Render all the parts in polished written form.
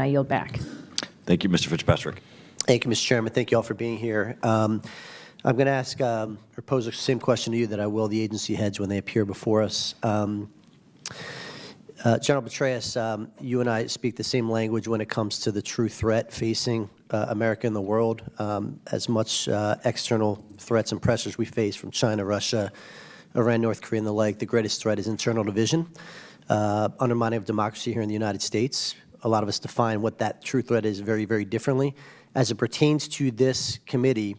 I yield back. Thank you, Mr. Fitzpatrick. Thank you, Mr. Chairman. Thank you all for being here. I'm going to ask or pose the same question to you that I will the agency heads when they appear before us. General Petraeus, you and I speak the same language when it comes to the true threat facing America and the world. As much external threats and pressures we face from China, Russia, Iran, North Korea, and the like, the greatest threat is internal division, undermining of democracy here in the United States. A lot of us define what that true threat is very, very differently. As it pertains to this committee,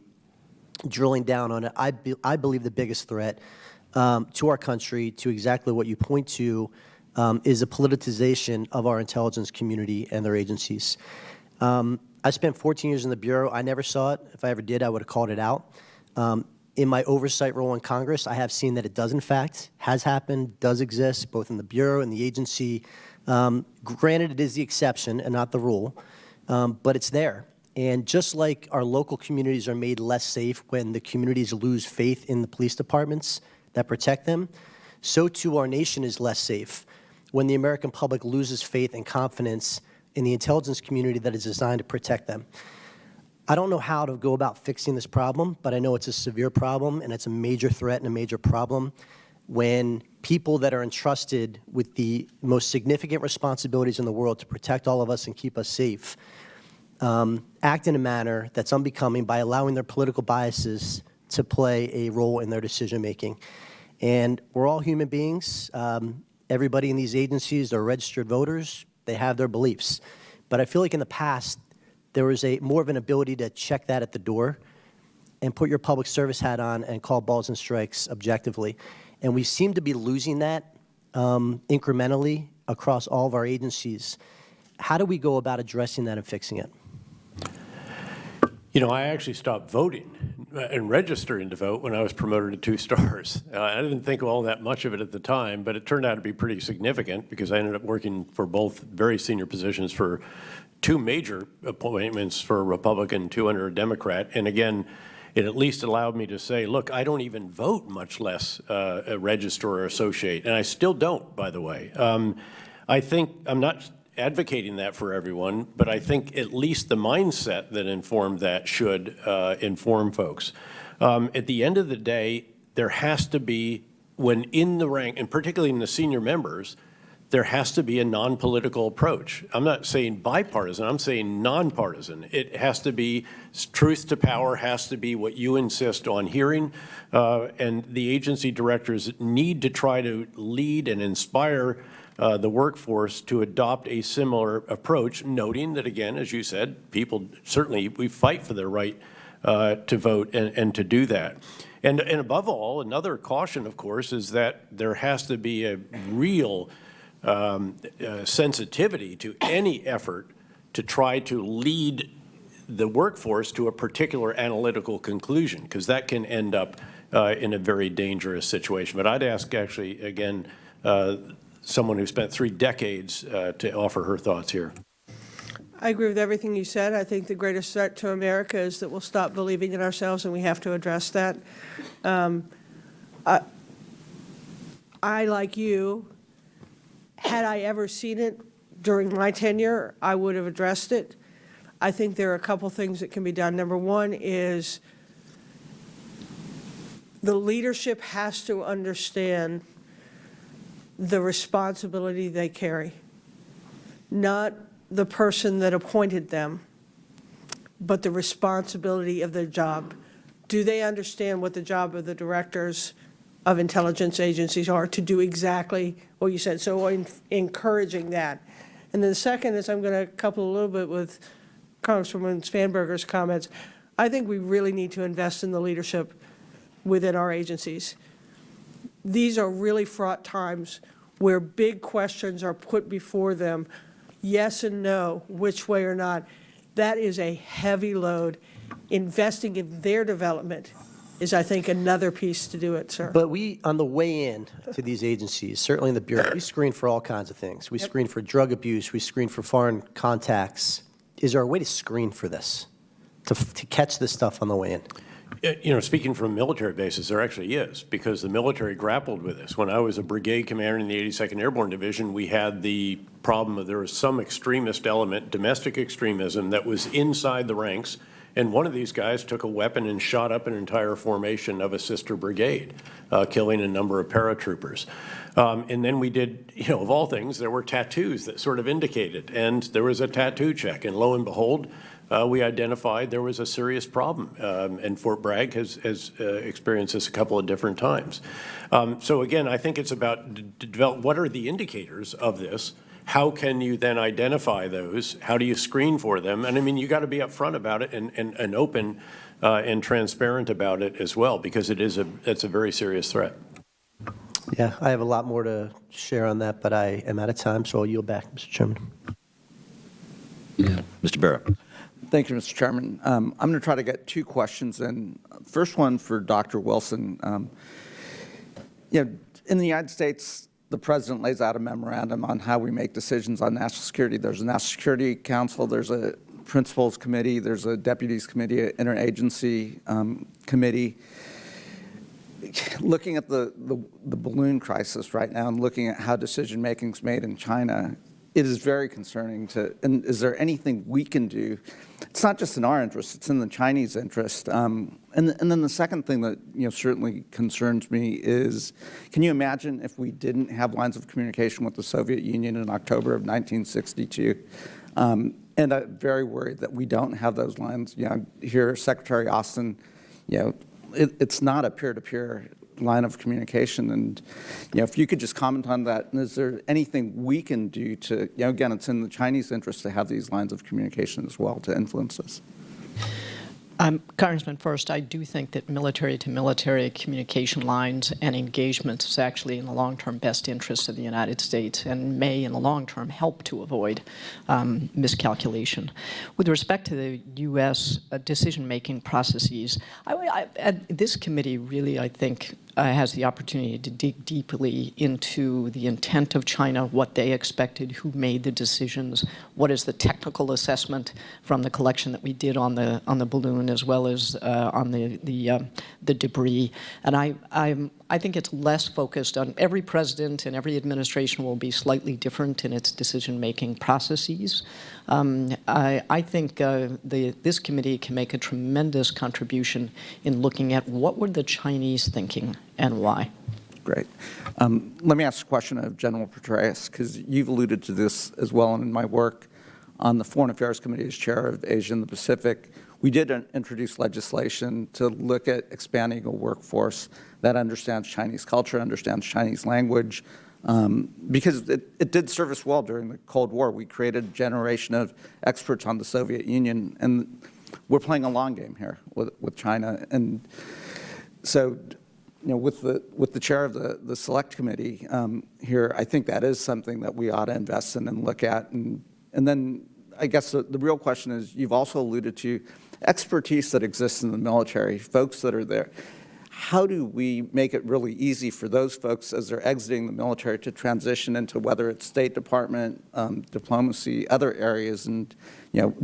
drilling down on it, I believe the biggest threat to our country, to exactly what you point to, is a politicization of our intelligence community and their agencies. I spent 14 years in the Bureau. I never saw it. If I ever did, I would have called it out. In my oversight role in Congress, I have seen that it does, in fact, has happened, does exist, both in the Bureau and the agency. Granted, it is the exception and not the rule, but it's there. And just like our local communities are made less safe when the communities lose faith in the police departments that protect them, so too our nation is less safe when the American public loses faith and confidence in the intelligence community that is designed to protect them. I don't know how to go about fixing this problem, but I know it's a severe problem and it's a major threat and a major problem when people that are entrusted with the most significant responsibilities in the world to protect all of us and keep us safe act in a manner that's unbecoming by allowing their political biases to play a role in their decision-making. And we're all human beings. Everybody in these agencies are registered voters. They have their beliefs. But I feel like in the past, there was more of an ability to check that at the door and put your public service hat on and call balls and strikes objectively. And we seem to be losing that incrementally across all of our agencies. How do we go about addressing that and fixing it? You know, I actually stopped voting and registering to vote when I was promoted to 2 stars. I didn't think all that much of it at the time, but it turned out to be pretty significant because I ended up working for both very senior positions for 2 major appointments for a Republican, 2 under a Democrat. And again, it at least allowed me to say, look, I don't even vote, much less register or associate. And I still don't, by the way. I think I'm not advocating that for everyone, but I think at least the mindset that informed that should inform folks. At the end of the day, there has to be, when in the rank, and particularly in the senior members, there has to be a non-political approach. I'm not saying bipartisan, I'm saying non-partisan. It has to be, truth to power has to be what you insist on hearing, and the agency directors need to try to lead and inspire the workforce to adopt a similar approach, noting that, again, as you said, people certainly, we fight for their right to vote and to do that. And above all, another caution, of course, is that there has to be a real sensitivity to any effort to try to lead the workforce to a particular analytical conclusion, because that can end up in a very dangerous situation. But I'd ask, actually, again, someone who spent 3 decades to offer her thoughts here. I agree with everything you said. I think the greatest threat to America is that we'll stop believing in ourselves, and we have to address that. I, like you, had I ever seen it during my tenure, I would have addressed it. I think there are a couple things that can be done. Number one is the leadership has to understand the responsibility they carry, not the person that appointed them, but the responsibility of their job. Do they understand what the job of the directors of intelligence agencies are to do exactly what you said? So encouraging that. And then the second is, I'm going to couple a little bit with Congresswoman Spanberger's comments. I think we really need to invest in the leadership within our agencies. These are really fraught times where big questions are put before them, yes and no, which way or not. That is a heavy load. Investing in their development is, I think, another piece to do it, sir. But we, on the way in to these agencies, certainly in the Bureau, we screen for all kinds of things. We screen for drug abuse. We screen for foreign contacts. Is there a way to screen for this, to catch this stuff on the way in? Speaking from a military basis, there actually is, because the military grappled with this. When I was a brigade commander in the 82nd Airborne Division, we had the problem of there was some extremist element, domestic extremism, that was inside the ranks, and one of these guys took a weapon and shot up an entire formation of a sister brigade, killing a number of paratroopers. And then we did, of all things, there were tattoos that sort of indicated, and there was a tattoo check, and lo and behold, we identified there was a serious problem, and Fort Bragg has experienced this a couple of different times. So again, I think it's about develop what are the indicators of this. How can you then identify those? How do you screen for them? And I mean, you got to be upfront about it and open and transparent about it as well, because it's a very serious threat. Yeah, I have a lot more to share on that, but I am out of time, so I'll yield back, Mr. Chairman. Mr. Barrett. Thank you, Mr. Chairman. I'm going to try to get two questions in. First one for Dr. Wilson. In the United States, the president lays out a memorandum on how we make decisions on national security. There's a National Security Council, there's a Principals Committee, there's a Deputies Committee, an Interagency Committee. Looking at the balloon crisis right now and looking at how decision-making is made in China, it is very concerning and is there anything we can do? It's not just in our interest, it's in the Chinese interest. And then the second thing that certainly concerns me is, can you imagine if we didn't have lines of communication with the Soviet Union in October of 1962? And I'm very worried that we don't have those lines. Here, Secretary Austin, it's not a peer-to-peer line of communication, and if you could just comment on that, and is there anything we can do to, again, it's in the Chinese interest to have these lines of communication as well to influence this. Congressman, first, I do think that military-to-military communication lines and engagements is actually in the long-term best interest of the United States and may, in the long term, help to avoid miscalculation. With respect to the U.S. Decision-making processes, this committee really, I think, has the opportunity to dig deeply into the intent of China, what they expected, who made the decisions, what is the technical assessment from the collection that we did on the balloon, as well as on the debris. And I think it's less focused on every president and every administration will be slightly different in its decision-making processes. I think this committee can make a tremendous contribution in looking at what were the Chinese thinking and why. Great. Let me ask a question of General Petraeus, because you've alluded to this as well in my work on the Foreign Affairs Committee as chair of Asia and the Pacific. We did introduce legislation to look at expanding a workforce that understands Chinese culture, understands Chinese language, because it did serve us well during the Cold War. We created a generation of experts on the Soviet Union, and we're playing a long game here with China. And so, with the chair of the Select Committee here, I think that is something that we ought to invest in and look at. And then I guess the real question is, you've also alluded to expertise that exists in the military, folks that are there. How do we make it really easy for those folks as they're exiting the military to transition into whether it's State Department, diplomacy, other areas, and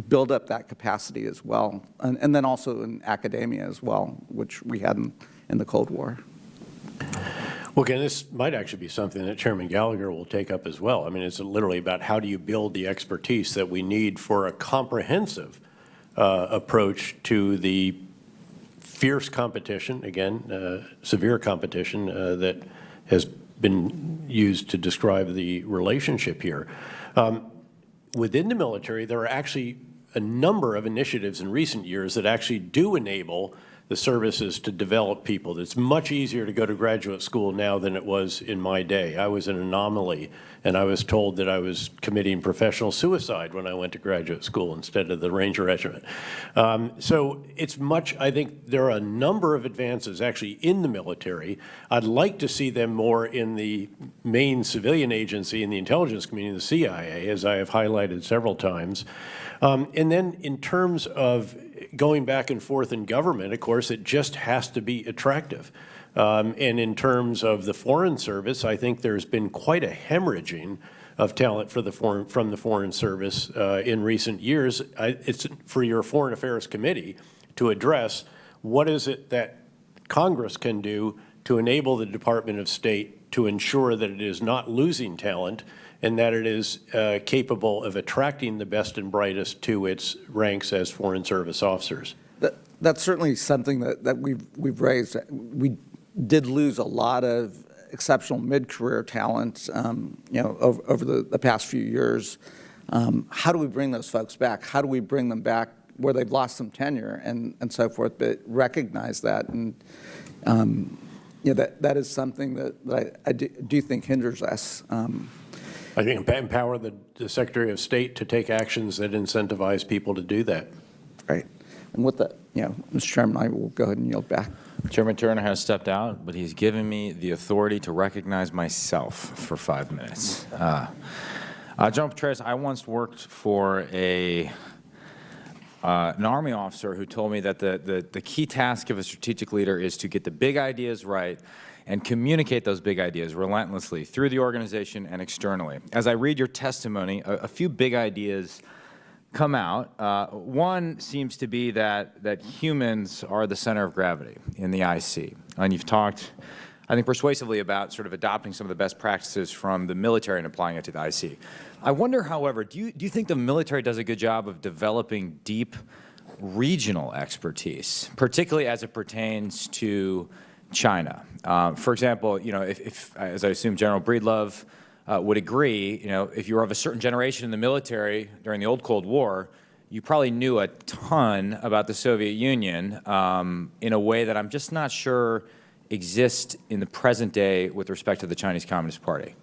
build up that capacity as well, and then also in academia as well, which we had in the Cold War? Well, again, this might actually be something that Chairman Gallagher will take up as well. I mean, it's literally about how do you build the expertise that we need for a comprehensive approach to the fierce competition, again, severe competition that has been used to describe the relationship here. Within the military, there are actually a number of initiatives in recent years that actually do enable the services to develop people. It's much easier to go to graduate school now than it was in my day. I was an anomaly, and I was told that I was committing professional suicide when I went to graduate school instead of the Ranger Regiment. So it's I think there are a number of advances actually in the military. I'd like to see them more in the main civilian agency in the intelligence community, the CIA, as I have highlighted several times. And then in terms of going back and forth in government, of course, it just has to be attractive. And in terms of the Foreign Service, I think there's been quite a hemorrhaging of talent from the Foreign Service in recent years. It's for your Foreign Affairs Committee to address what is it that Congress can do to enable the Department of State to ensure that it is not losing talent and that it is capable of attracting the best and brightest to its ranks as Foreign Service officers? That's certainly something that we've raised. We did lose a lot of exceptional mid-career talent, over the past few years. How do we bring those folks back? How do we bring them back where they've lost some tenure and so forth, but recognize that? And that is something that I do think hinders us. I think empower the Secretary of State to take actions that incentivize people to do that. Right. And with that, Mr. Chairman, I will go ahead and yield back. Chairman Turner has stepped out, but he's given me the authority to recognize myself for 5 minutes. General Petraeus, I once worked for an Army officer who told me that the key task of a strategic leader is to get the big ideas right and communicate those big ideas relentlessly through the organization and externally. As I read your testimony, a few big ideas come out. One seems to be that humans are the center of gravity in the IC. And you've talked, I think, persuasively about sort of adopting some of the best practices from the military and applying it to the IC. I wonder, however, do you think the military does a good job of developing deep regional expertise, particularly as it pertains to China? For example, if as I assume General Breedlove would agree, if you were of a certain generation in the military during the old Cold War, you probably knew a ton about the Soviet Union in a way that I'm just not sure exists in the present day with respect to the Chinese Communist Party.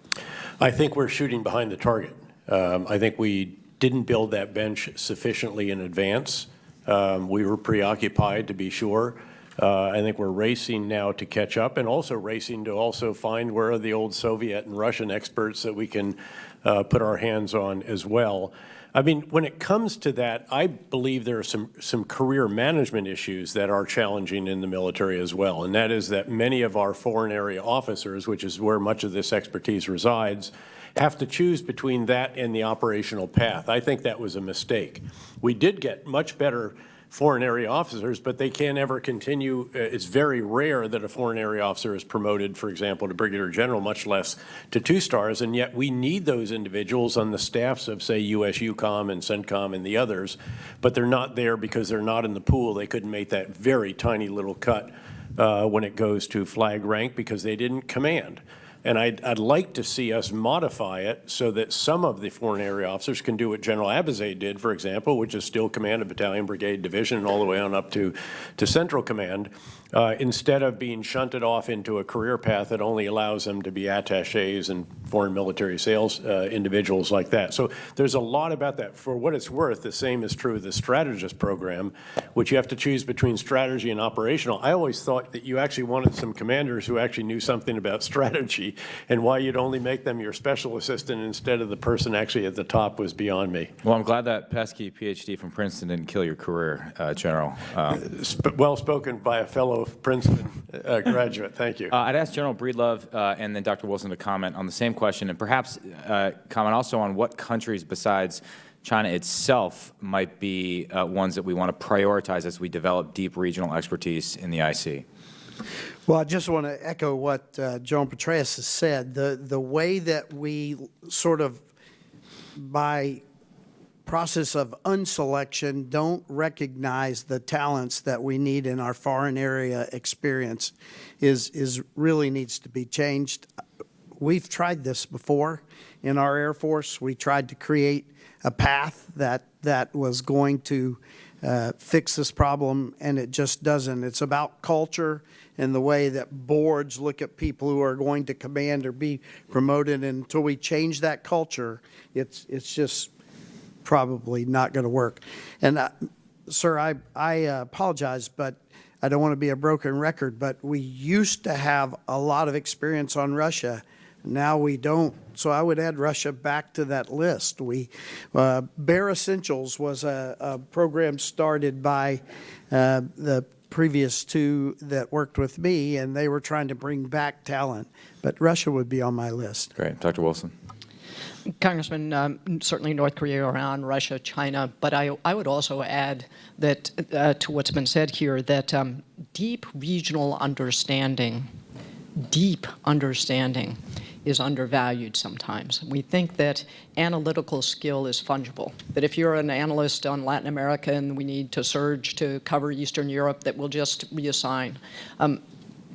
I think we're shooting behind the target. I think we didn't build that bench sufficiently in advance. We were preoccupied, to be sure. I think we're racing now to catch up, and also racing to also find where are the old Soviet and Russian experts that we can put our hands on as well. I mean, when it comes to that, I believe there are some career management issues that are challenging in the military as well, and that is that many of our foreign area officers, which is where much of this expertise resides, have to choose between that and the operational path. I think that was a mistake. We did get much better foreign area officers, but they can't ever continue. It's very rare that a foreign area officer is promoted, for example, to brigadier general, much less to 2 stars, and yet we need those individuals on the staffs of, say, USUCOM and CENTCOM and the others, but they're not there because they're not in the pool. They couldn't make that very tiny little cut when it goes to flag rank because they didn't command. And I'd like to see us modify it so that some of the foreign area officers can do what General Abizaid did, for example, which is still command a battalion, brigade, division, and all the way on up to central command, instead of being shunted off into a career path that only allows them to be attachés and foreign military sales individuals like that. So there's a lot about that. For what it's worth, the same is true of the strategist program, which you have to choose between strategy and operational. I always thought that you actually wanted some commanders who actually knew something about strategy, and why you'd only make them your special assistant instead of the person actually at the top was beyond me. Well, I'm glad that pesky PhD from Princeton didn't kill your career, General. Well spoken by a fellow Princeton graduate. Thank you. I'd ask General Breedlove and then Dr. Wilson to comment on the same question, and perhaps comment also on what countries besides China itself might be ones that we want to prioritize as we develop deep regional expertise in the IC. Well, I just want to echo what General Petraeus has said. The way that we sort of, by process of unselection, don't recognize the talents that we need in our foreign area experience is really needs to be changed. We've tried this before in our Air Force. We tried to create a path that was going to fix this problem, and it just doesn't. It's about culture and the way that boards look at people who are going to command or be promoted. And until we change that culture, it's just probably not going to work. And sir, I apologize, but I don't want to be a broken record, but we used to have a lot of experience on Russia. Now we don't. So I would add Russia back to that list. Bare Essentials was a program started by the previous 2 that worked with me, and they were trying to bring back talent. But Russia would be on my list. Great. Dr. Wilson. Congressman, certainly North Korea, Iran, Russia, China, but I would also add that to what's been said here, that deep regional understanding is undervalued sometimes. We think that analytical skill is fungible, that if you're an analyst on Latin America and we need to surge to cover Eastern Europe, that we'll just reassign.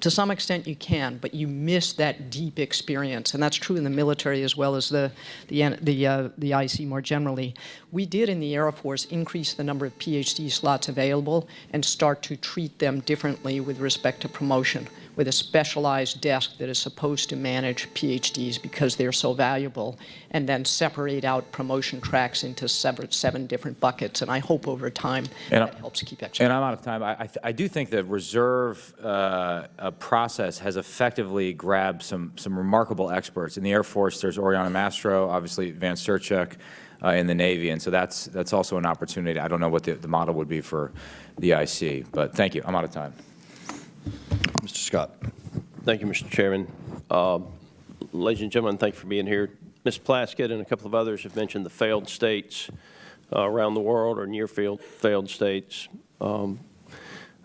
To some extent you can, but you miss that deep experience, and that's true in the military as well as the IC more generally. We did in the Air Force increase the number of PhD slots available and start to treat them differently with respect to promotion, with a specialized desk that is supposed to manage PhDs because they're so valuable, and then separate out promotion tracks into 7 different buckets. And I hope over time that helps keep experience. And I'm out of time. I do think the reserve process has effectively grabbed some remarkable experts. In the Air Force, there's Oriana Mastro, obviously Vance Surchek in the Navy, and so that's also an opportunity. I don't know what the model would be for the IC, but thank you. I'm out of time. Mr. Scott. Thank you, Mr. Chairman. Ladies and gentlemen, thank you for being here. Ms. Plaskett and a couple of others have mentioned the failed states around the world or near failed states. I'd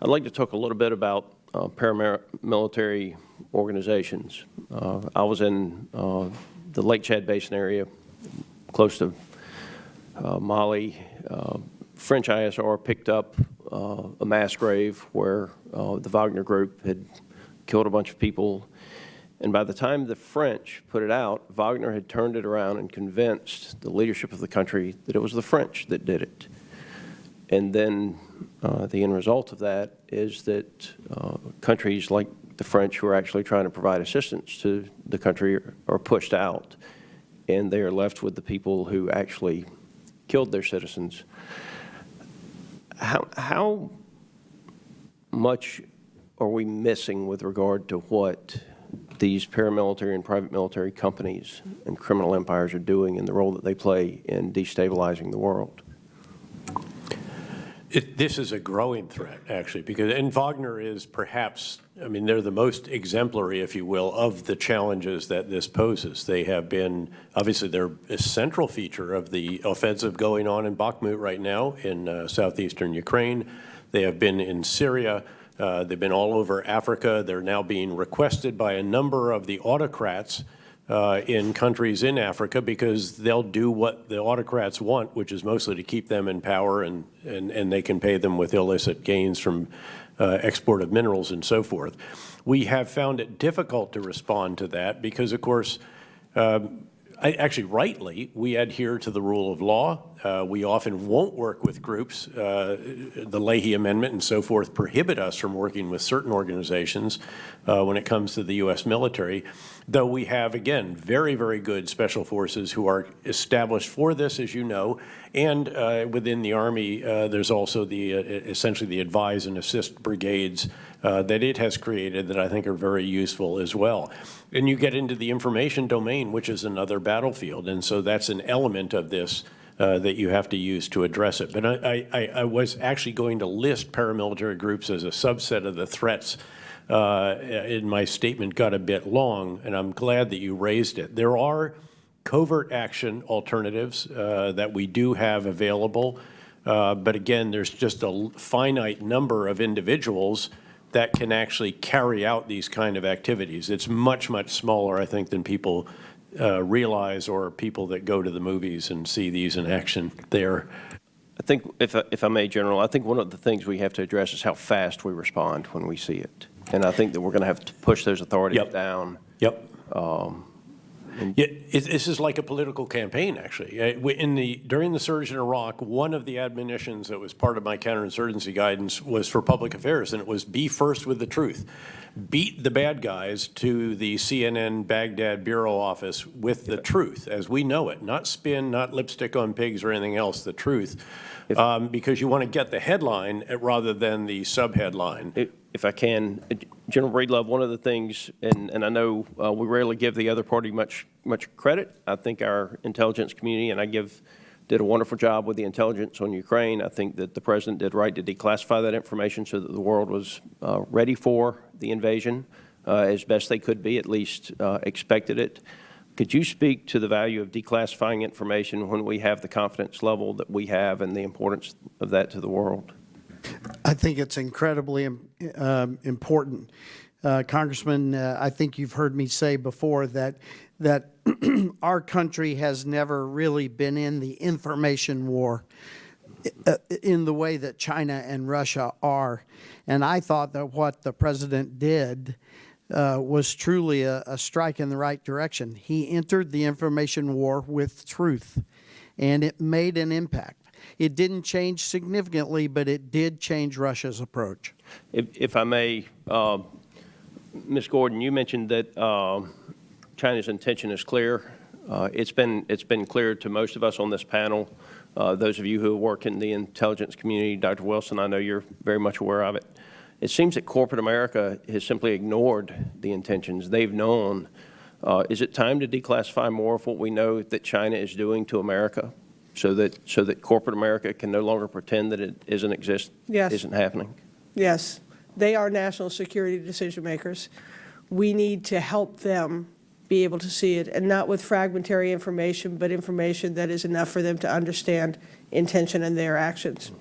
like to talk a little bit about paramilitary organizations. I was in the Lake Chad Basin area, close to Mali. French ISR picked up a mass grave where the Wagner Group had killed a bunch of people. And by the time the French put it out, Wagner had turned it around and convinced the leadership of the country that it was the French that did it. And then the end result of that is that countries like the French, who are actually trying to provide assistance to the country, are pushed out, and they are left with the people who actually killed their citizens. How much are we missing with regard to what these paramilitary and private military companies and criminal empires are doing and the role that they play in destabilizing the world? This is a growing threat, actually, and Wagner is perhaps, I mean, they're the most exemplary, if you will, of the challenges that this poses. They have been, obviously, they're a central feature of the offensive going on in Bakhmut right now in southeastern Ukraine. They have been in Syria. They've been all over Africa. They're now being requested by a number of the autocrats in countries in Africa because they'll do what the autocrats want, which is mostly to keep them in power, and they can pay them with illicit gains from export of minerals and so forth. We have found it difficult to respond to that because, of course, actually rightly, we adhere to the rule of law. We often won't work with groups. The Leahy Amendment and so forth prohibit us from working with certain organizations when it comes to the U.S. military, though we have, again, very, very good special forces who are established for this, as you know, and within the Army, there's also essentially the advise and assist brigades that it has created that I think are very useful as well. And you get into the information domain, which is another battlefield, and so that's an element of this that you have to use to address it. But I was actually going to list paramilitary groups as a subset of the threats. In my statement got a bit long, and I'm glad that you raised it. There are covert action alternatives that we do have available, but again, there's just a finite number of individuals that can actually carry out these kind of activities. It's much, much smaller, I think, than people realize, or people that go to the movies and see these in action there. I think, if I may, General, I think one of the things we have to address is how fast we respond when we see it. And I think that we're going to have to push those authorities down. Yep. Yeah, this is like a political campaign, actually. During the surge in Iraq, one of the admonitions that was part of my counterinsurgency guidance was for public affairs, and it was be first with the truth. Beat the bad guys to the CNN Baghdad bureau office with the truth, as we know it. Not spin, not lipstick on pigs or anything else, the truth. Because you want to get the headline rather than the subheadline. If I can, General Breedlove, one of the things, and I know we rarely give the other party much credit. I think our intelligence community, and did a wonderful job with the intelligence on Ukraine. I think that the President did right to declassify that information so that the world was ready for the invasion as best they could be, at least expected it. Could you speak to the value of declassifying information when we have the confidence level that we have and the importance of that to the world? I think it's incredibly important. Congressman, I think you've heard me say before that our country has never really been in the information war in the way that China and Russia are. And I thought that what the president did was truly a strike in the right direction. He entered the information war with truth, and it made an impact. It didn't change significantly, but it did change Russia's approach. If I may, Ms. Gordon, you mentioned that China's intention is clear. It's been clear to most of us on this panel. Those of you who work in the intelligence community, Dr. Wilson, I know you're very much aware of it. It seems that corporate America has simply ignored the intentions. They've known. Is it time to declassify more of what we know that China is doing to America so that corporate America can no longer pretend that it Yes. isn't happening? Yes, they are national security decision makers. We need to help them be able to see it, and not with fragmentary information, but information that is enough for them to understand intention and their actions.